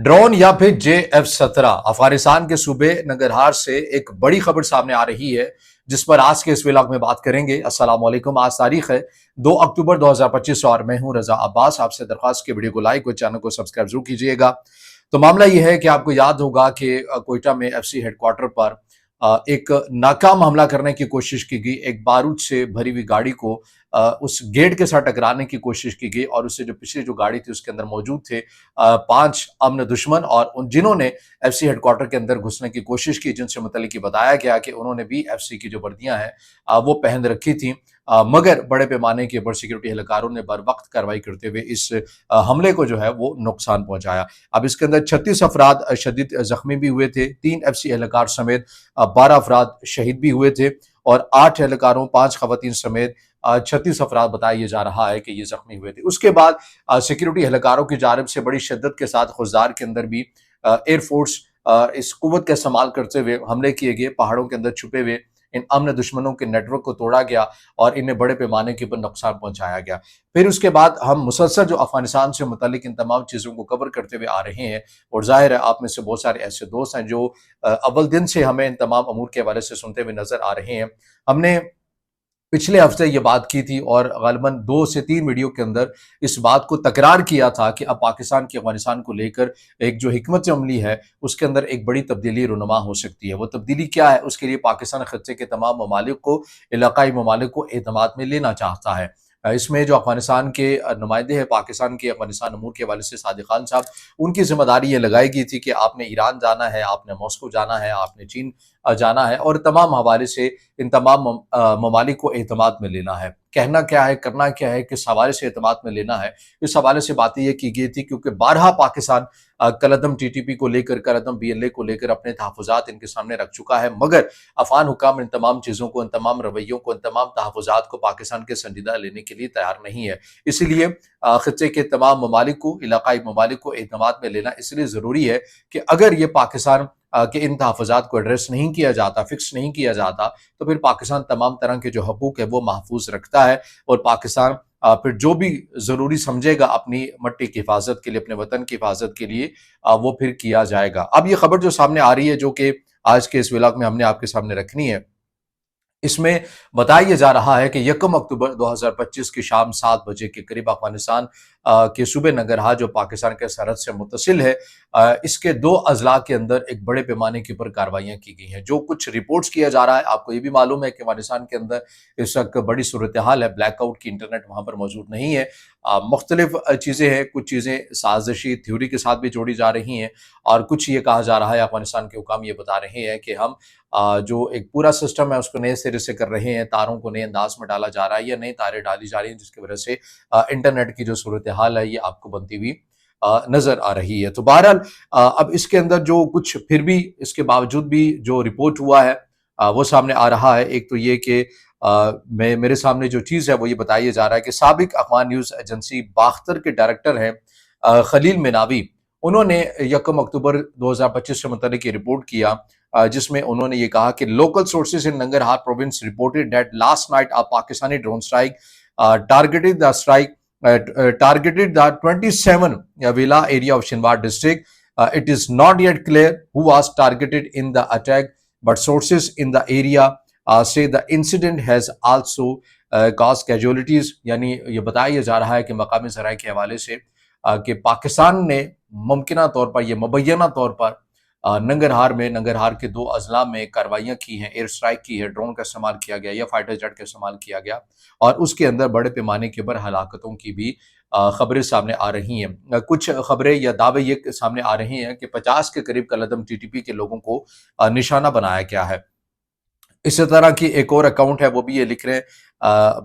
Drone या फिर JF-17 Afghanistan के सूबे नंगरहार से एक बड़ी खबर सामने आ रही है जिस पर आज के इस व्लॉग में बात करेंगे। अस्सलाम वालेकुम। आज तारीख है 2 अक्टूबर 2025 और मैं हूं रजा अब्बास। आपसे दरख्वास्त की वीडियो को लाइक और चैनल को सब्सक्राइब जरूर कीजिएगा। तो मामला यह है कि आपको याद होगा कि कोयटा में FC हेडक्वार्टर पर एक नाकाम हमला करने की कोशिश की गई। एक बारूद से भरी हुई गाड़ी को उस गेट के साथ टकराने की कोशिश की गई और उससे जो पिछली जो गाड़ी थी उसके अंदर मौजूद थे 5 अमन दुश्मन और जिन्होंने FC हेडक्वार्टर के अंदर घुसने की कोशिश की, जिनसे मुतल्लिक बताया गया कि उन्होंने भी FC की जो वर्दियां हैं वो पहन रखी थी। मगर बड़े पैमाने के ऊपर सिक्योरिटी एहलकारों ने बर वक्त कार्रवाई करते हुए इस हमले को जो है वो नुकसान पहुंचाया। अब इसके अंदर 36 अफराद शदीद जख्मी भी हुए थे। 3 FC एहलकार समेत 12 अफराद शहीद भी हुए थे और 8 एहलकारों 5 खवातीन समेत 36 अफराद बताया जा रहा है कि ये जख्मी हुए थे। उसके बाद सिक्योरिटी एहलकारों की जानिब से बड़ी शिद्दत के साथ खुजदार के अंदर भी एयरफोर्स इस कुव्वत का इस्तेमाल करते हुए हमले किए गए। पहाड़ों के अंदर छुपे हुए इन अमन दुश्मनों के नेटवर्क को तोड़ा गया और इन्हें बड़े पैमाने के ऊपर नुकसान पहुंचाया गया। फिर उसके बाद हम मुसलसल जो अफगानिस्तान से मुतालिक इन तमाम चीज़ों को कवर करते हुए आ रहे हैं और जाहिर है आप में से बहुत सारे ऐसे दोस्त हैं जो अव्वल दिन से हमें इन तमाम अमूर के हवाले से सुनते हुए नजर आ रहे हैं। हमने पिछले हफ्ते ये बात की थी और गालिबन 2 से 3 वीडियो के अंदर इस बात को तकरार किया था कि अब पाकिस्तान की अफगानिस्तान को लेकर एक जो हिकमत अमली है उसके अंदर एक बड़ी तब्दीली रुनुमा हो सकती है। वो तब्दीली क्या है? उसके लिए पाकिस्तान खत्े के तमाम ममालिक को, इलाकाई ममालिक को एतमाद में लेना चाहता है। इसमें जो अफगानिस्तान के नुमाइंदे हैं, पाकिस्तान के अफगानिस्तान अमूर के हवाले से सादिक खान साहब, उनकी जिम्मेदारी ये लगाई गई थी कि आपने ईरान जाना है, आपने मॉस्को जाना है, आपने चीन जाना है और तमाम हवाले से इन तमाम ममालिक को एतमाद में लेना है। कहना क्या है, करना क्या है, किस हवाले से एतमाद में लेना है, इस हवाले से बातें ये की गई थी क्योंकि बारहा पाकिस्तान कलअदम TTP को लेकर, कलअदम BLA को लेकर अपने तहफ़्फ़ुज़ात इनके सामने रख चुका है। मगर अफ़गान हुकाम इन तमाम चीज़ों को, इन तमाम रवैयों को, इन तमाम तहफ़्फ़ुज़ात को पाकिस्तान के संजीदा लेने के लिए तैयार नहीं है। इसीलिए खित्ते के तमाम ममालिक को, इलाकाई ममालिक को एतमाद में लेना इसलिए ज़रूरी है कि अगर ये पाकिस्तान कि इन तहफ़्फ़ुज़ात को एड्रेस नहीं किया जाता, फिक्स नहीं किया जाता, तो फिर पाकिस्तान तमाम तरह के जो हकूक़ है वो महफूज रखता है और पाकिस्तान फिर जो भी ज़रूरी समझेगा अपनी मट्टी की हिफाजत के लिए, अपने वतन की हिफाजत के लिए वो फिर किया जाएगा। अब ये खबर जो सामने आ रही है, जो कि आज के इस व्लॉग में हमने आपके सामने रखनी है, इसमें बताया जा रहा है कि 1 अक्टूबर 2025 की शाम 7 बजे के करीब अफगानिस्तान के सूबे नंगरहार जो पाकिस्तान के सरहद से मुत्तसिल है, इसके 2 अजला के अंदर एक बड़े पैमाने के ऊपर कार्रवाइयाँ की गई हैं। जो कुछ रिपोर्ट्स किया जा रहा है, आपको ये भी मालूम है कि अफगानिस्तान के अंदर इस वक्त बड़ी सूरत हाल है, ब्लैकआउट की, इंटरनेट वहाँ पर मौजूद नहीं है। मुख्तलिफ चीज़ें हैं, कुछ चीज़ें साजिशी थ्योरी के साथ भी जोड़ी जा रही हैं और कुछ ये कहा जा रहा है, अफगानिस्तान के हुकाम ये बता रहे हैं कि हम जो एक पूरा सिस्टम है उसको नए सिरे से कर रहे हैं, तारों को नए अंदाज में डाला जा रहा है या नई तारें डाली जा रही हैं, जिसकी वजह से इंटरनेट की जो सूरत हाल है ये आपको बनती हुई नजर आ रही है। तो बहरहाल अब इसके अंदर जो कुछ फिर भी इसके बावजूद भी जो रिपोर्ट हुआ है वो सामने आ रहा है। एक तो ये कि मैं मेरे सामने जो चीज़ है वो ये बताया जा रहा है कि साबिक अफगान न्यूज़ एजेंसी बाख्तर के डायरेक्टर हैं खलील मिनावी, उन्होंने 1 अक्टूबर 2025 से मुतल्लिक रिपोर्ट किया जिसमें उन्होंने ये कहा कि local sources in Nangarhar province reported that last night a Pakistani drone strike targeted the strike targeted the 27 Villa area of Shinwar district. It is not yet clear who was targeted in the attack, but sources in the area say the incident has also caused casualties. यानी ये बताया जा रहा है कि मकामी ज़राए के हवाले से कि पाकिस्तान ने मुमकिना तौर पर, ये मुबैना तौर पर नंगरहार के 2 अजला में कार्रवाइयाँ की हैं, एयर स्ट्राइक की है, ड्रोन का इस्तेमाल किया गया या फाइटर जेट का इस्तेमाल किया गया और उसके अंदर बड़े पैमाने के ऊपर हलाकतों की भी खबरें सामने आ रही हैं। कुछ खबरें या दावे ये सामने आ रहे हैं कि 50 के करीब कलअदम TTP के लोगों को निशाना बनाया गया है। इसी तरह की एक और अकाउंट है, वो भी ये लिख रहे हैं,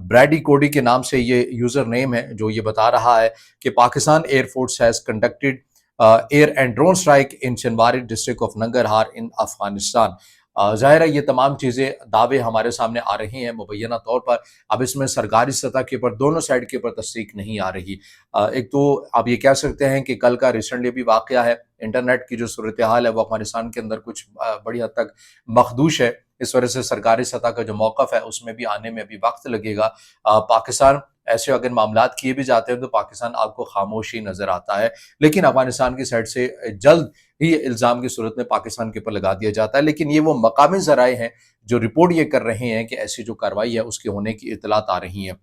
ब्रैडी कोडी के नाम से ये यूजर नेम है, जो ये बता रहा है कि Pakistan air force has conducted air and drone strike in Shinwari district of Nangarhar in Afghanistan. जाहिर है ये तमाम चीज़ें, दावे हमारे सामने आ रही हैं मुबैना तौर पर। अब इसमें सरकारी सतह के ऊपर दोनों साइड के ऊपर तस्दीक नहीं आ रही। एक तो आप ये कह सकते हैं कि कल का रिसेंटली भी वाक़या है, इंटरनेट की जो सूरत हाल है वो अफगानिस्तान के अंदर कुछ बड़ी हद तक मखदूश है। इस वजह से सरकारी सतह का जो मौक़िफ़ है उसमें भी आने में अभी वक्त लगेगा। पाकिस्तान ایسے اگر معاملات کیے بھی جاتے ہیں تو پاکستان آپ کو خاموشی نظر آتا ہے، لیکن افغانستان کی سائڈ سے جلد ہی الزام کی صورت میں پاکستان کے اوپر لگا دیا جاتا ہے، لیکن یہ وہ مقامی ذرائع ہیں جو رپورٹ یہ کر رہے ہیں کہ ایسی جو کارروائی ہے اس کے ہونے کی اطلاعات آ رہی ہیں۔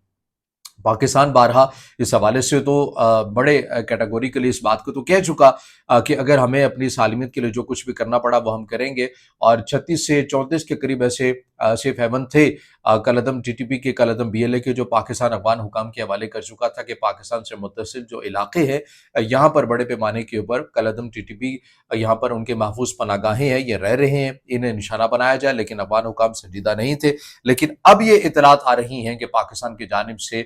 پاکستان بارہا اس حوالے سے تو بڑے کیٹیگوریکلی اس بات کو تو کہہ چکا کہ اگر ہمیں اپنی سالمیت کے لیے جو کچھ بھی کرنا پڑا وہ ہم کریں گے، اور 36 سے 34 کے قریب ایسے سیف ہیون تھے کالعدم ٹی ٹی پی کے، کالعدم بی ایل اے کے، جو پاکستان افغان حکام کے حوالے کر چکا تھا کہ پاکستان سے متصل جو علاقے ہیں یہاں پر بڑے پیمانے کے اوپر کالعدم ٹی ٹی پی یہاں پر ان کے محفوظ پناہ گاہیں ہیں، یہ رہ رہے ہیں، انہیں نشانہ بنایا جائے، لیکن افغان حکام سنجیدہ نہیں تھے۔ لیکن اب یہ اطلاعات آ رہی ہیں کہ پاکستان کی جانب سے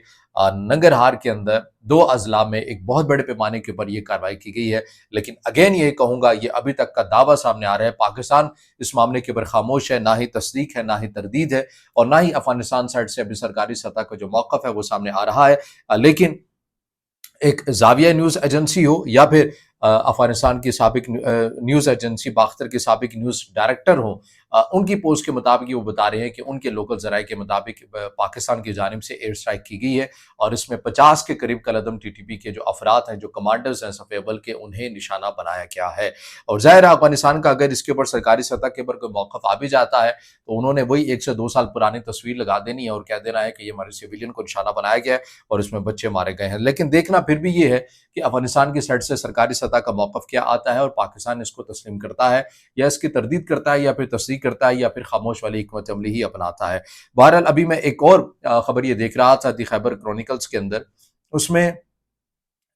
ننگرہار کے اندر 2 اضلاع میں ایک بہت بڑے پیمانے کے اوپر یہ کارروائی کی گئی ہے، لیکن اگین یہ کہوں گا یہ ابھی تک کا دعویٰ سامنے آ رہا ہے، پاکستان اس معاملے کے اوپر خاموش ہے، نہ ہی تصدیق ہے، نہ ہی تردید ہے، اور نہ ہی افغانستان سائڈ سے ابھی سرکاری سطح کا جو موقف ہے وہ سامنے آ رہا ہے۔ لیکن ایک زاویہ نیوز ایجنسی ہو یا پھر افغانستان کی سابق نیوز ایجنسی باختر کے سابق نیوز ڈائریکٹر ہوں، ان کی پوسٹ کے مطابق وہ بتا رہے ہیں کہ ان کے لوکل ذرائع کے مطابق پاکستان کی جانب سے ایئر اسٹرائک کی گئی ہے، اور اس میں 50 کے قریب کالعدم ٹی ٹی پی کے جو افراد ہیں، جو کمانڈرز ہیں صف اول کے، انہیں نشانہ بنایا گیا ہے۔ اور ظاہر ہے افغانستان کا اگر اس کے اوپر سرکاری سطح کے اوپر کوئی موقف آ بھی جاتا ہے تو انہوں نے وہی 1 سے 2 سال پرانی تصویر لگا دینی ہے اور کہہ دینا ہے کہ یہ ہمارے سویلین کو نشانہ بنایا گیا ہے اور اس میں بچے مارے گئے ہیں۔ لیکن دیکھنا پھر بھی یہ ہے کہ افغانستان کی سائڈ سے سرکاری سطح کا موقف کیا آتا ہے، اور پاکستان اس کو تسلیم کرتا ہے یا اس کی تردید کرتا ہے یا پھر تصدیق کرتا ہے یا پھر خاموش والی حکمت عملی ہی اپناتا ہے۔ بہرحال ابھی میں ایک اور خبر یہ دیکھ رہا تھا دی خیبر کرونیکلز کے اندر، اس میں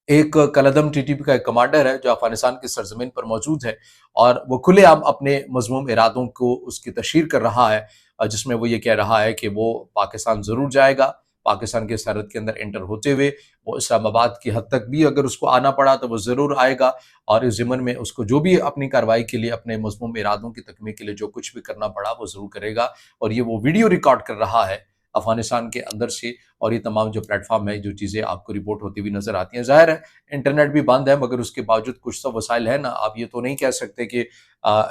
ایک کالعدم ٹی ٹی پی کا ایک کمانڈر ہے جو افغانستان کی سرزمین پر موجود ہے، اور وہ کھلے عام اپنے مذموم ارادوں کو اس کی تشہیر کر رہا ہے، جس میں وہ یہ کہہ رہا ہے کہ وہ پاکستان ضرور جائے گا، پاکستان کے سرحد کے اندر انٹر ہوتے ہوئے وہ اسلام آباد کی حد تک بھی اگر اس کو آنا پڑا تو وہ ضرور آئے گا، اور اس ضمن میں اس کو جو بھی اپنی کارروائی کے لیے، اپنے مذموم ارادوں کی تکمیل کے لیے جو کچھ بھی کرنا پڑا وہ ضرور کرے گا۔ اور یہ وہ ویڈیو ریکارڈ کر رہا ہے افغانستان کے اندر سے، اور یہ تمام جو پلیٹ فارم ہے، جو چیزیں آپ کو رپورٹ ہوتی ہوئی نظر آتی ہیں، ظاہر ہے انٹرنیٹ بھی بند ہے، مگر اس کے باوجود کچھ تو وسائل ہے نا، آپ یہ تو نہیں کہہ سکتے کہ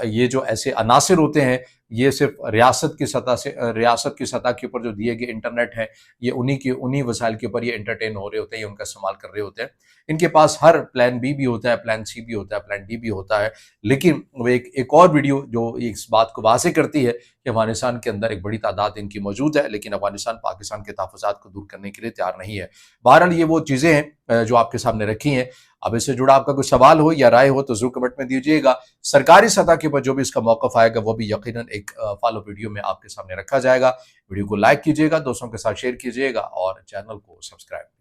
یہ جو ایسے عناصر ہوتے ہیں یہ صرف ریاست کی سطح کے اوپر جو دیے گئے انٹرنیٹ ہے، یہ انہی وسائل کے اوپر یہ انٹرٹین ہو رہے ہوتے ہیں، یہ ان کا استعمال کر رہے ہوتے ہیں۔ ان کے پاس ہر پلان بی بھی ہوتا ہے، پلان سی بھی ہوتا ہے، پلان ڈی بھی ہوتا ہے، لیکن وہ ایک اور ویڈیو جو اس بات کو واضح کرتی ہے کہ افغانستان کے اندر ایک بڑی تعداد ان کی موجود ہے، لیکن افغانستان پاکستان کے تحفظات کو دور کرنے کے لیے تیار نہیں ہے۔ بہرحال یہ وہ چیزیں ہیں جو آپ کے سامنے رکھی ہیں۔ اب اس سے جڑا آپ کا کوئی سوال ہو یا رائے ہو تو ضرور کمنٹ میں دیجیے گا۔ سرکاری سطح کے اوپر جو بھی اس کا موقف آئے گا وہ بھی یقیناً ایک فالو ویڈیو میں آپ کے سامنے رکھا جائے گا۔ ویڈیو کو لائک کیجیے گا، دوستوں کے ساتھ شیئر کیجیے گا، اور چینل کو سبسکرائب